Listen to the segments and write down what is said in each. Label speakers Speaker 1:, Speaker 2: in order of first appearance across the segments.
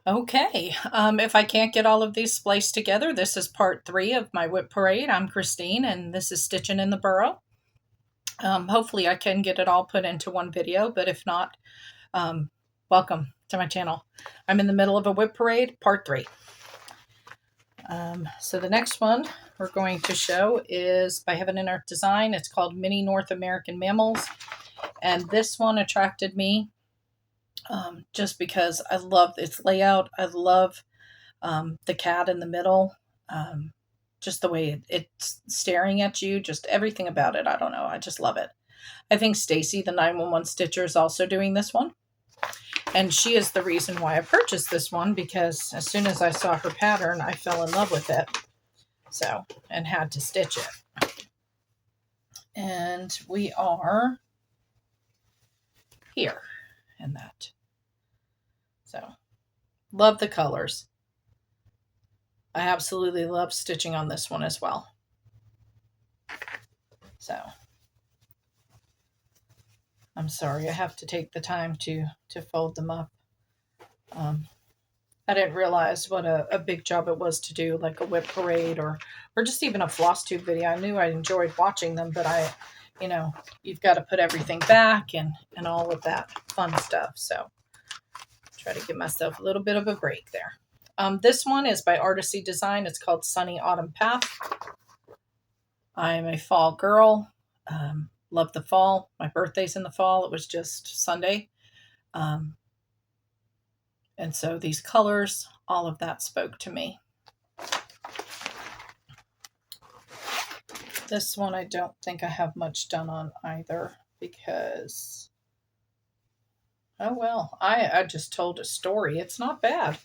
Speaker 1: Okay, if I can't get all of these spliced together, this is part 3 of my WIP parade. I'm Christine, and this is Stitching in the Burrow. Hopefully I can get it all put into one video, but if not, um, welcome to my channel. I'm in the middle of a WIP parade, part 3. So the next one we're going to show is by Heaven and Earth Design. It's called Mini North American Mammals, and this one attracted me just because I love its layout. I love the cat in the middle, just the way it's staring at you, just everything about it. I don't know. I just love it. I think Stacy, the 911 Stitcher, is also doing this one. And she is the reason why I purchased this one, because as soon as I saw her pattern, I fell in love with it. So, and had to stitch it. And we are here in that. So, love the colors. I absolutely love stitching on this one as well. So, I'm sorry, I have to take the time to fold them up. I didn't realize what a big job it was to do, like a WIP parade or just even a floss tube video. I knew I enjoyed watching them, but you've got to put everything back and all of that fun stuff. So try to give myself a little bit of a break there. This one is by Artisy Design. It's called Sunny Autumn Path. I am a fall girl. Love the fall. My birthday's in the fall. It was just Sunday. And so these colors, all of that spoke to me. This one I don't think I have much done on either because, oh well, I just told a story. It's not bad.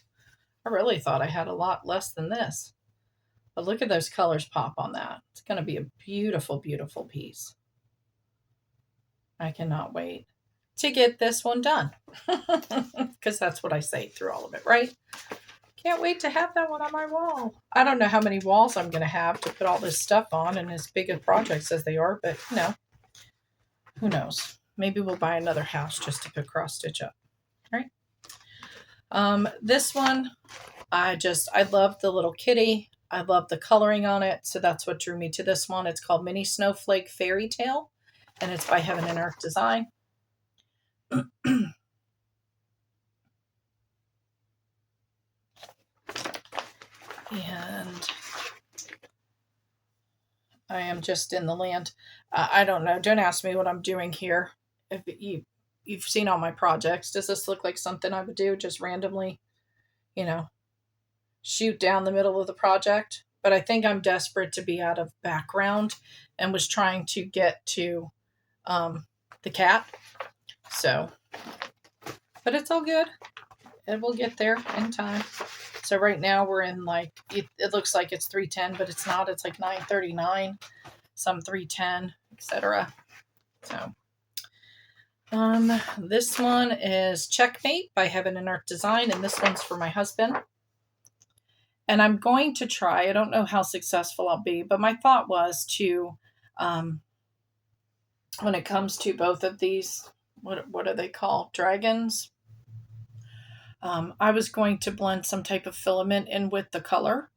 Speaker 1: I really thought I had a lot less than this. But look at those colors pop on that. It's going to be a beautiful, beautiful piece. I cannot wait to get this one done because that's what I say through all of it, right? Can't wait to have that one on my wall. I don't know how many walls I'm going to have to put all this stuff on and as big a projects as they are, but who knows? Maybe we'll buy another house just to put cross stitch up, right? This one, I love the little kitty. I love the coloring on it, so that's what drew me to this one. It's called Mini Snowflake Fairy Tale, and it's by Heaven and Earth Design. And I am just in the land. I don't know. Don't ask me what I'm doing here. If you've seen all my projects, does this look like something I would do just randomly, shoot down the middle of the project? But I think I'm desperate to be out of background and was trying to get to the cat. So, but it's all good. It will get there in time. So right now we're in it looks like it's 3:10, but it's not. It's like 9:39, some 3:10, etc. So this one is Checkmate by Heaven and Earth Design, and this one's for my husband. And I'm going to try. I don't know how successful I'll be, but my thought was to, when it comes to both of these, what are they called? Dragons. I was going to blend some type of filament in with the color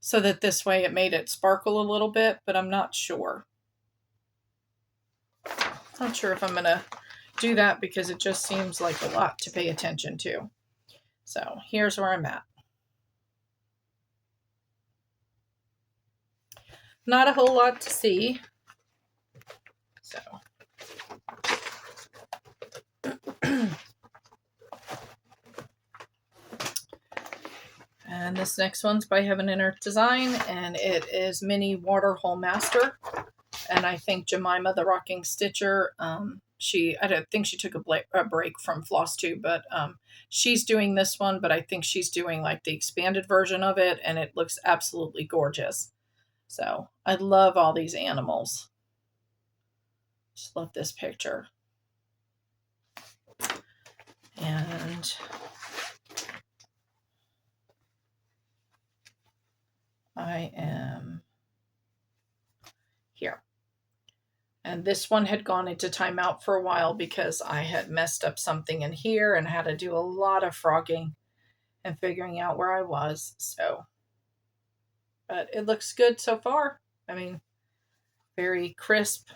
Speaker 1: so that this way it made it sparkle a little bit, but I'm not sure. Not sure if I'm going to do that because it just seems like a lot to pay attention to. So here's where I'm at. Not a whole lot to see. So. And this next one's by Heaven and Earth Design, and it is Mini Waterhole Master. And I think Jemima, the Rocking Stitcher, I don't think she took a break from Floss Tube, but she's doing this one, but I think she's doing like the expanded version of it, and it looks absolutely gorgeous. So I love all these animals. Just love this picture. And I am here. And this one had gone into timeout for a while because I had messed up something in here and had to do a lot of frogging and figuring out where I was. So, but it looks good so far. I mean, very crisp.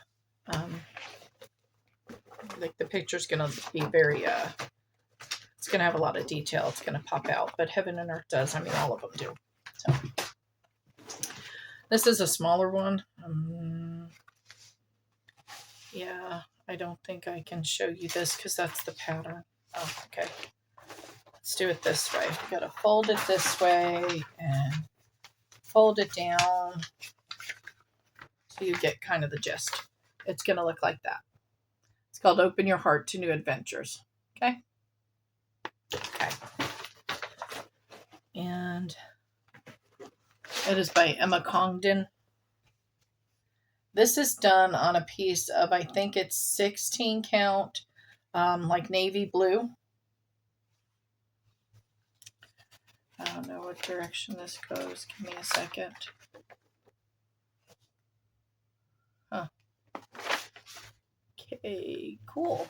Speaker 1: Like the picture's gonna be very it's gonna have a lot of detail. It's gonna pop out, but Heaven and Earth does. I mean, all of them do. So this is a smaller one. Yeah, I don't think I can show you this because that's the pattern. Oh, okay. Let's do it this way. You gotta fold it this way and fold it down so you get kind of the gist. It's gonna look like that. It's called Open Your Heart to New Adventures. Okay. Okay. And it is by Emma Congdon. This is done on a piece of, I think it's 16 count, like navy blue. I don't know what direction this goes. Give me a second. Huh. Okay, cool.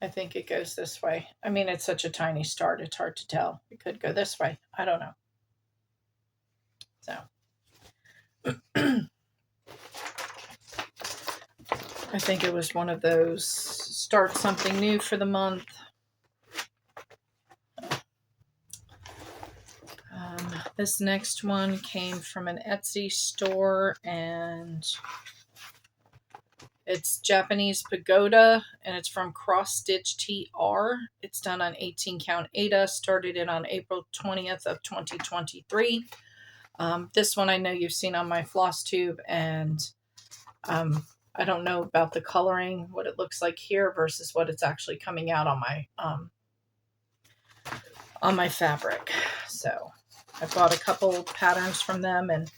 Speaker 1: I think it goes this way. I mean, it's such a tiny start, it's hard to tell. It could go this way. I don't know. So, I think it was one of those start something new for the month. This next one came from an Etsy store, and it's Japanese Pagoda, and it's from Cross Stitch TR. It's done on 18 count Aida. Started it on April 20th of 2023. This one I know you've seen on my floss tube, and I don't know about the coloring, what it looks like here versus what it's actually coming out on my fabric. So I bought a couple patterns from them, and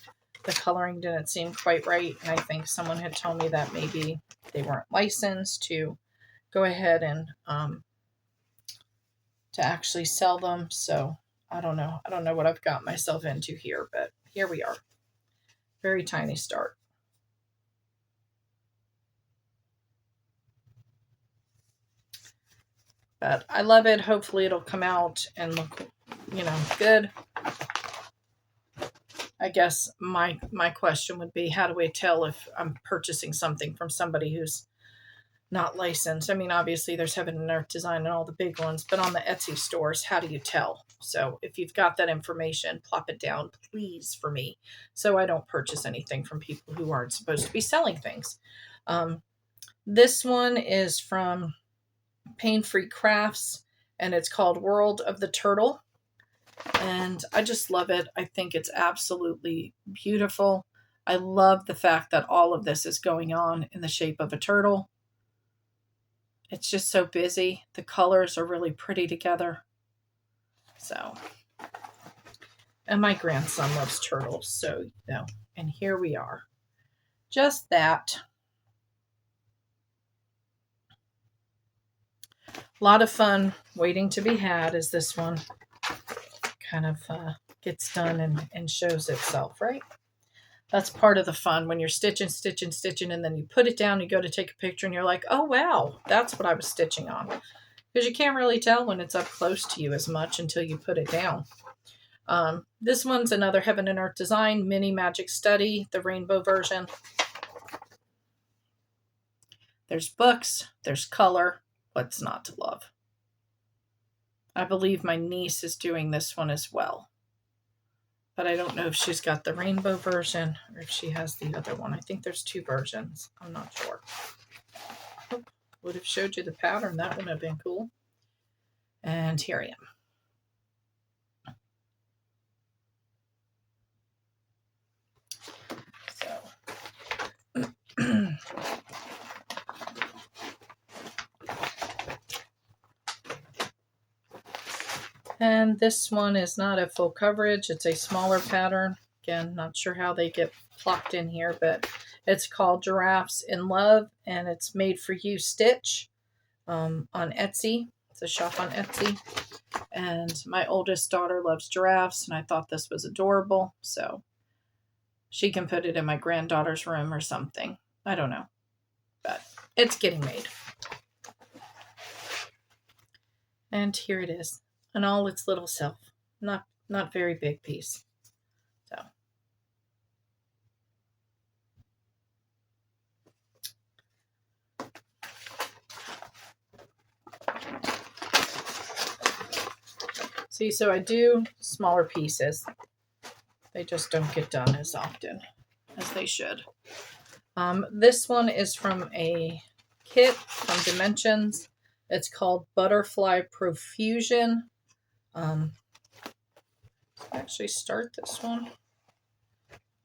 Speaker 1: the coloring didn't seem quite right. And I think someone had told me that maybe they weren't licensed to go ahead and to actually sell them. So I don't know. I don't know what I've got myself into here, but here we are. Very tiny start. But I love it. Hopefully it'll come out and look, good. I guess my question would be, how do I tell if I'm purchasing something from somebody who's not licensed? I mean, obviously there's Heaven and Earth Design and all the big ones, but on the Etsy stores, how do you tell? So if you've got that information, plop it down, please, for me, so I don't purchase anything from people who aren't supposed to be selling things. This one is from Pain Free Crafts, and it's called World of the Turtle. And I just love it. I think it's absolutely beautiful. I love the fact that all of this is going on in the shape of a turtle. It's just so busy. The colors are really pretty together. So, and my grandson loves turtles, so, and here we are. Just that. A lot of fun waiting to be had as this one kind of gets done and shows itself, right? That's part of the fun when you're stitching, and then you put it down, you go to take a picture, and you're like, oh, wow, that's what I was stitching on. Because you can't really tell when it's up close to you as much until you put it down. This one's another Heaven and Earth Design, Mini Magic Study, the rainbow version. There's books, there's color. What's not to love? I believe my niece is doing this one as well. But I don't know if she's got the rainbow version or if she has the other one. I think there's two versions. I'm not sure. Oh, would have showed you the pattern. That would have been cool. And here I am. So, and this one is not at full coverage. It's a smaller pattern. Again, not sure how they get plopped in here, but it's called Giraffes in Love, and it's made for you stitch on Etsy. It's a shop on Etsy. And my oldest daughter loves giraffes, and I thought this was adorable. So she can put it in my granddaughter's room or something. I don't know, but it's getting made. And here it is in all its little self. Not very big piece. So see, so I do smaller pieces. They just don't get done as often as they should. This one is from a kit from Dimensions. It's called Butterfly Profusion. Actually start this one.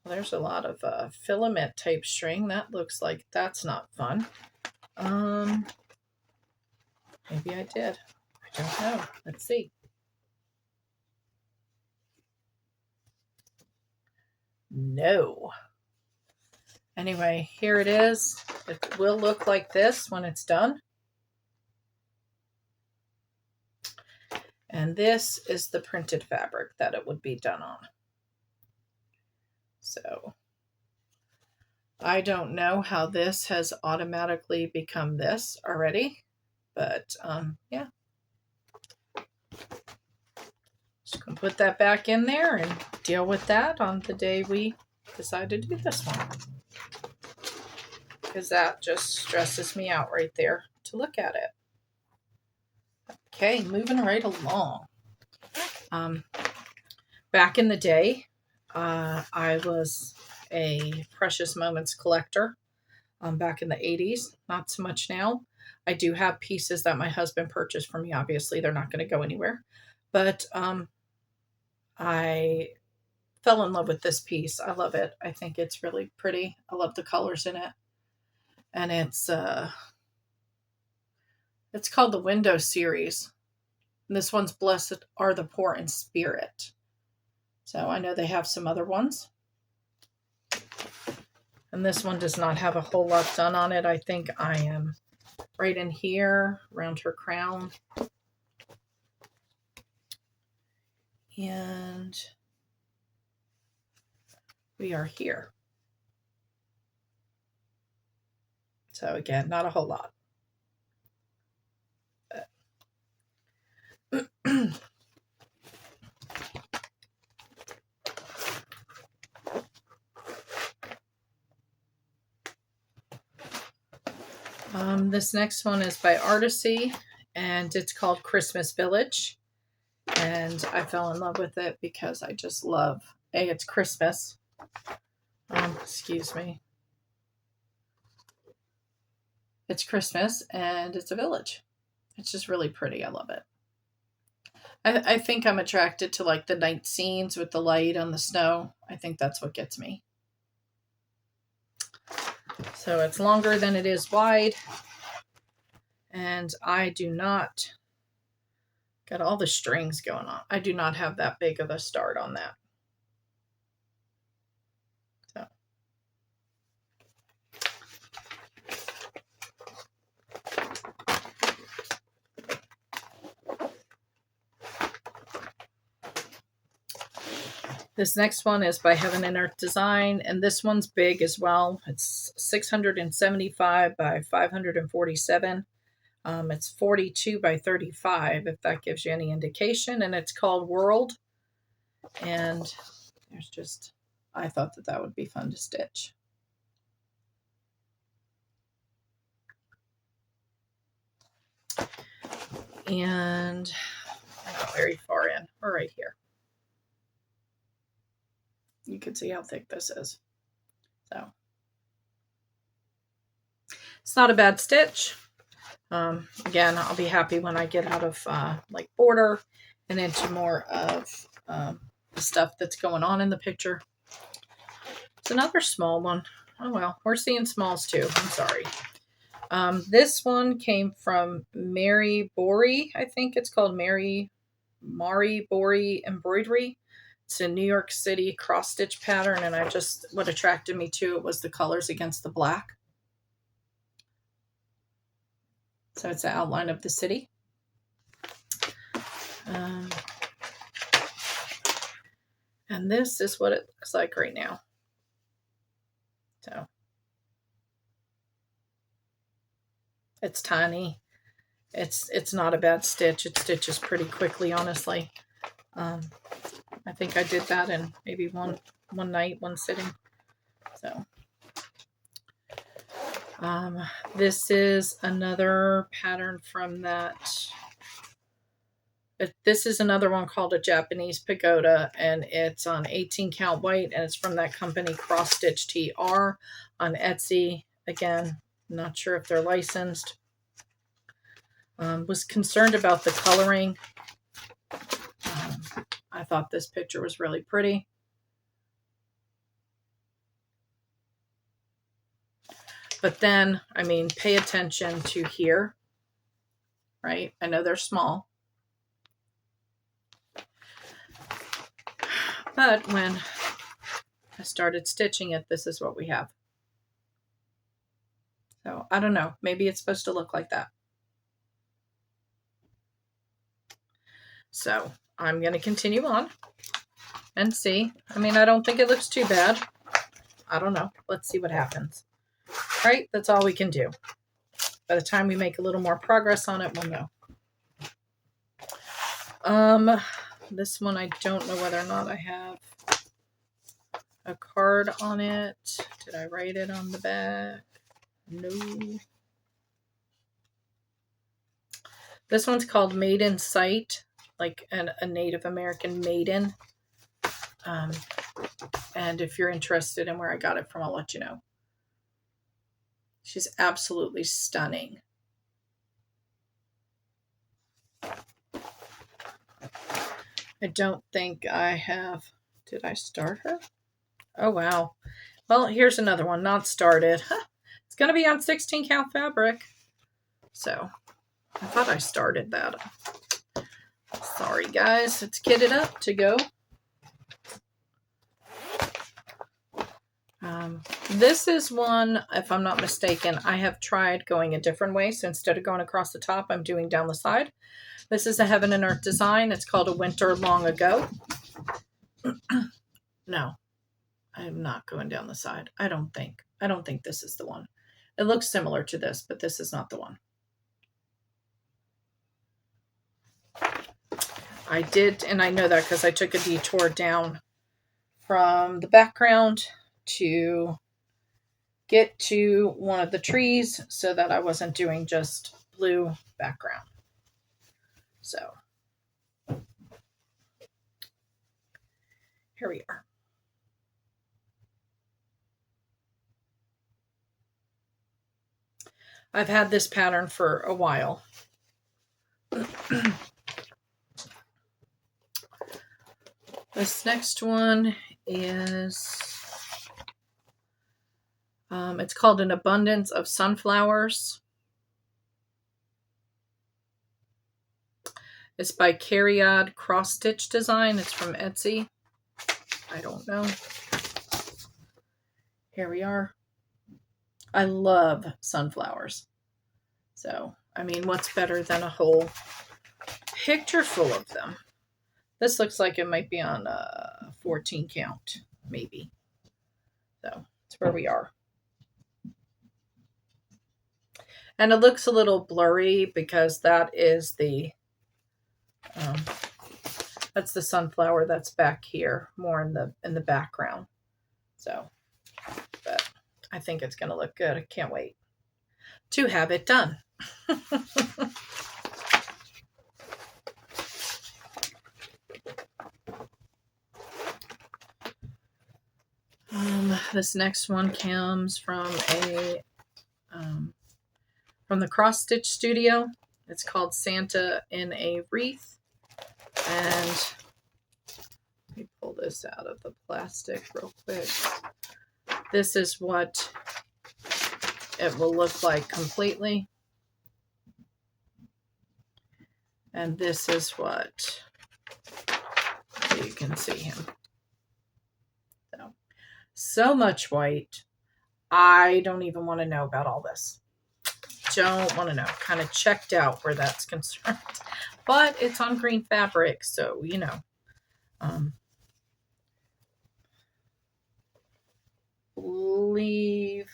Speaker 1: Well, there's a lot of filament type string. That looks like that's not fun. Maybe I did. I don't know. Let's see. No. Anyway, here it is. It will look like this when it's done. And this is the printed fabric that it would be done on. So I don't know how this has automatically become this already, but yeah. Just gonna put that back in there and deal with that on the day we decide to do this one. Because that just stresses me out right there to look at it. Okay, moving right along. Back in the day, I was a Precious Moments collector back in the 80s. Not so much now. I do have pieces that my husband purchased for me. Obviously, they're not going to go anywhere. But I fell in love with this piece. I love it. I think it's really pretty. I love the colors in it. And it's called the Window Series. And this one's Blessed Are the Poor in Spirit. So I know they have some other ones. And this one does not have a whole lot done on it. I think I am right in here around her crown. And we are here. So again, not a whole lot. This next one is by Artisy, and it's called Christmas Village. And I fell in love with it because I just love, it's Christmas. Excuse me. It's Christmas and it's a village. It's just really pretty. I love it. I think I'm attracted to like the night scenes with the light on the snow. I think that's what gets me. So it's longer than it is wide. And I do not, got all the strings going on. I do not have that big of a start on that. So. This next one is by Heaven and Earth Design, and this one's big as well. It's 675 by 547. It's 42 by 35, if that gives you any indication, and it's called World. And there's just, I thought that would be fun to stitch. And I'm not very far in. We're right here. You can see how thick this is. So it's not a bad stitch. Again, I'll be happy when I get out of like border and into more of the stuff that's going on in the picture. It's another small one. Oh well, we're seeing smalls too. I'm sorry. This one came from Mary Bory. I think it's called Mari Bory Embroidery. It's a New York City cross stitch pattern, and what attracted me to it was the colors against the black. So it's an outline of the city. And this is what it looks like right now. So it's tiny. It's not a bad stitch. It stitches pretty quickly, honestly. I think I did that in maybe one night, one sitting. So this is another pattern from that. This is another one called a Japanese pagoda, and it's on 18 count white, and it's from that company Cross Stitch TR on Etsy. Again, not sure if they're licensed. Was concerned about the coloring. I thought this picture was really pretty. But then, I mean, pay attention to here, right? I know they're small. But when I started stitching it, this is what we have. So I don't know. Maybe it's supposed to look like that. So I'm going to continue on and see. I mean, I don't think it looks too bad. I don't know. Let's see what happens. Right? That's all we can do. By the time we make a little more progress on it, we'll know. This one, I don't know whether or not I have a card on it. Did I write it on the back? No. This one's called Made in Sight, like a Native American maiden. And if you're interested in where I got it from, I'll let you know. She's absolutely stunning. I don't think I have. Did I start her? Oh, wow. Well, here's another one, not started. It's going to be on 16 count fabric. So I thought I started that. Sorry, guys. It's kitted up to go. This is one, if I'm not mistaken, I have tried going a different way. So instead of going across the top, I'm doing down the side. This is a Heaven and Earth design. It's called A Winter Long Ago. No, I'm not going down the side. I don't think this is the one. It looks similar to this, but this is not the one. I did, and I know that because I took a detour down from the background to get to one of the trees so that I wasn't doing just blue background. So here we are. I've had this pattern for a while. This next one is, it's called An Abundance of Sunflowers. It's by Cariad Cross Stitch Design. It's from Etsy. I don't know. Here we are. I love sunflowers. So, I mean, what's better than a whole picture full of them? This looks like it might be on 14 count, maybe. So, that's where we are. And it looks a little blurry because that is the that's the sunflower that's back here, more in the background. So, but I think it's going to look good. I can't wait to have it done. This next one comes from from the Cross Stitch Studio. It's called Santa in a Wreath. And let me pull this out of the plastic real quick. This is what it will look like completely. And this is what, so you can see him. So much white. I don't even want to know about all this. Don't want to know. Kind of checked out where that's concerned. But it's on green fabric, so, you know. Believe.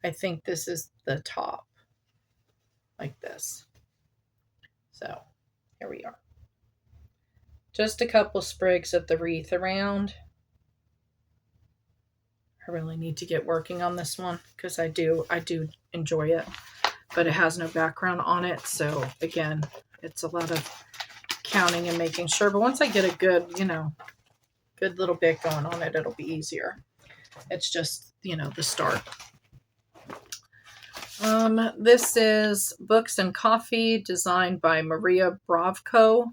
Speaker 1: I think this is the top, like this. So here we are. Just a couple sprigs of the wreath around. I really need to get working on this one because I do enjoy it, but it has no background on it. So again, it's a lot of counting and making sure. But once I get a good, good little bit going on it, it'll be easier. It's just, the start. This is Books and Coffee, designed by Maria Bravko.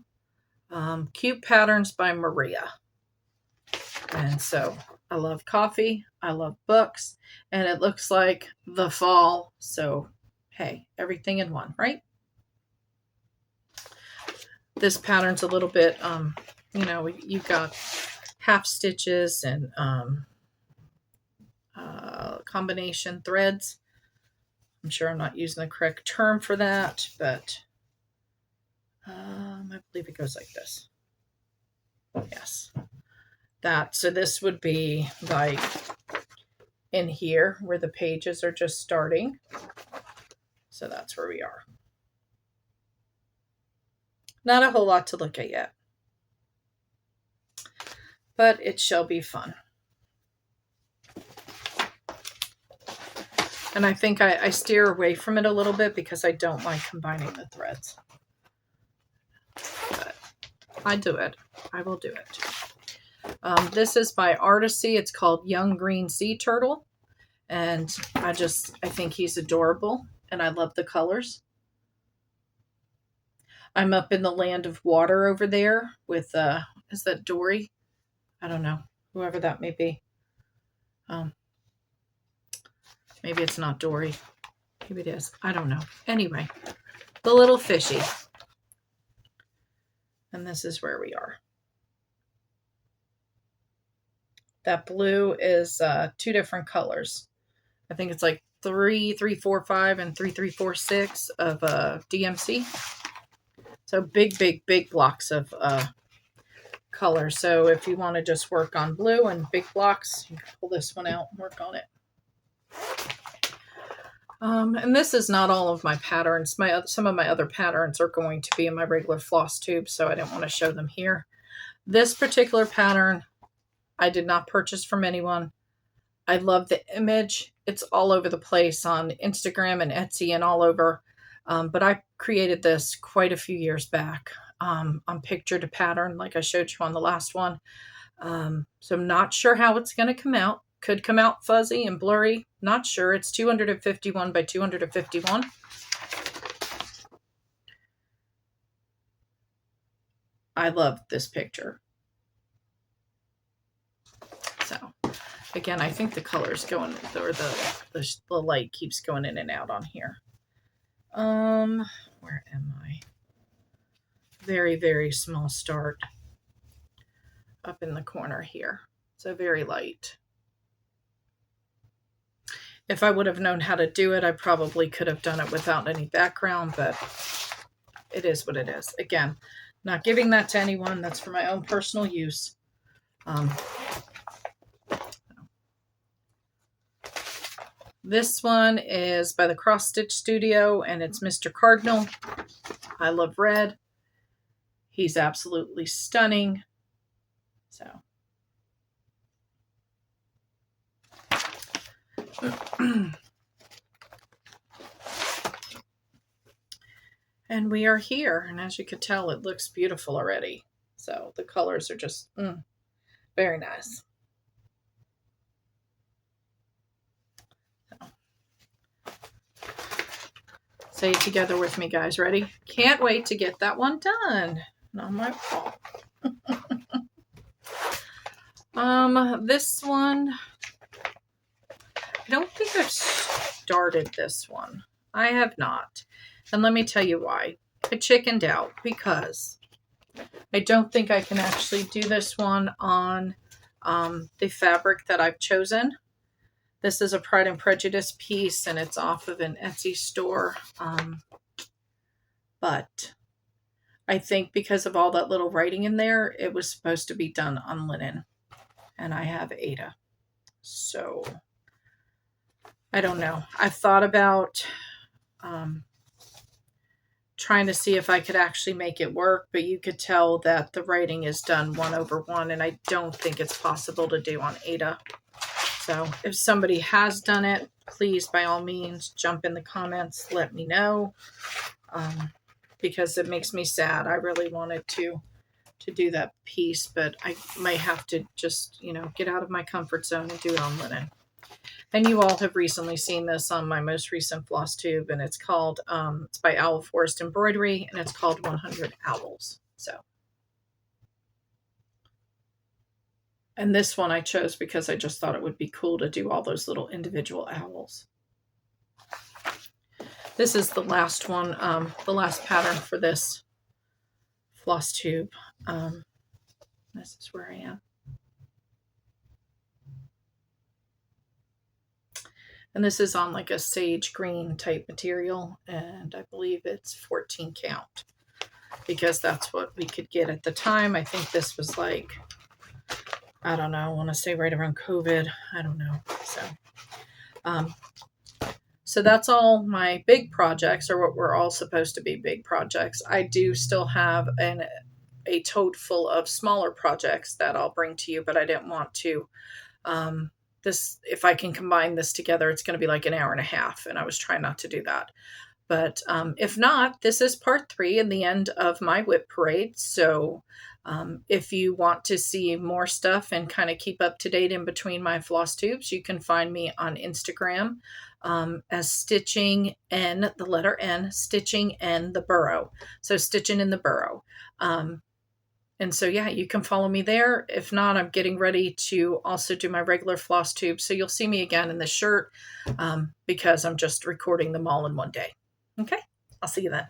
Speaker 1: Cute Patterns by Maria. And so I love coffee, I love books, and it looks like the fall. So, hey, everything in one, right? This pattern's a little bit, you've got half stitches and combination threads. I'm sure I'm not using the correct term for that, but I believe it goes like this. Yes. So this would be like in here where the pages are just starting. So that's where we are. Not a whole lot to look at yet, but it shall be fun. And I think I steer away from it a little bit because I don't like combining the threads. But I do it. I will do it. This is by Artisy. It's called Young Green Sea Turtle. And I think he's adorable. And I love the colors. I'm up in the land of water over there with, is that Dory? I don't know. Whoever that may be. Maybe it's not Dory. Maybe it is. I don't know. Anyway, the little fishy. And this is where we are. That blue is 2 different colors. I think it's like 3345 and 3346 of DMC. So big blocks of color. So if you want to just work on blue and big blocks, you can pull this one out and work on it. And this is not all of my patterns. Some of my other patterns are going to be in my regular floss tube, so I didn't want to show them here. This particular pattern, I did not purchase from anyone. I love the image. It's all over the place on Instagram and Etsy and all over. But I created this quite a few years back on picture to pattern, like I showed you on the last one. So I'm not sure how it's going to come out. Could come out fuzzy and blurry. Not sure. It's 251 by 251. I love this picture. So, again, I think the color's going, or the light keeps going in and out on here. Where am I? Very, very small start up in the corner here. So very light. If I would have known how to do it, I probably could have done it without any background, but it is what it is. Again, not giving that to anyone. That's for my own personal use. This one is by the Cross Stitch Studio, and it's Mr. Cardinal. I love red. He's absolutely stunning. So. And we are here, and as you could tell, it looks beautiful already. So the colors are just very nice. Say it together with me, guys. Ready? Can't wait to get that one done. Not my fault. This one, I don't think I've started this one. I have not. And let me tell you why. I chickened out because I don't think I can actually do this one on the fabric that I've chosen. This is a Pride and Prejudice piece, and it's off of an Etsy store. But I think because of all that little writing in there, it was supposed to be done on linen. And I have Ada. So I don't know. I thought about trying to see if I could actually make it work, but you could tell that the writing is done 1/1, and I don't think it's possible to do on Ada. So if somebody has done it, please, by all means, jump in the comments, let me know, because it makes me sad. I really wanted to do that piece, but I might have to just, get out of my comfort zone and do it on linen. And you all have recently seen this on my most recent floss tube, and it's called, it's by Owl Forest Embroidery, and it's called 100 Owls. So, and this one I chose because I just thought it would be cool to do all those little individual owls. This is the last one, the last pattern for this floss tube. This is where I am. And this is on like a sage green type material, and I believe it's 14 count because that's what we could get at the time. I think this was like, I don't know, I want to say right around COVID. I don't know. So that's all my big projects, or what were all supposed to be big projects. I do still have a tote full of smaller projects that I'll bring to you, but I didn't want to. If I can combine this together, it's going to be like an hour and a half, and I was trying not to do that. But if not, this is part 3 and the end of my WIP parade. So if you want to see more stuff and kind of keep up to date in between my floss tubes, you can find me on Instagram as Stitching N, the letter N, Stitching N the Burrow. So Stitching in the Burrow. And so, yeah, you can follow me there. If not, I'm getting ready to also do my regular floss tube. So you'll see me again in the shirt because I'm just recording them all in one day. Okay, I'll see you then.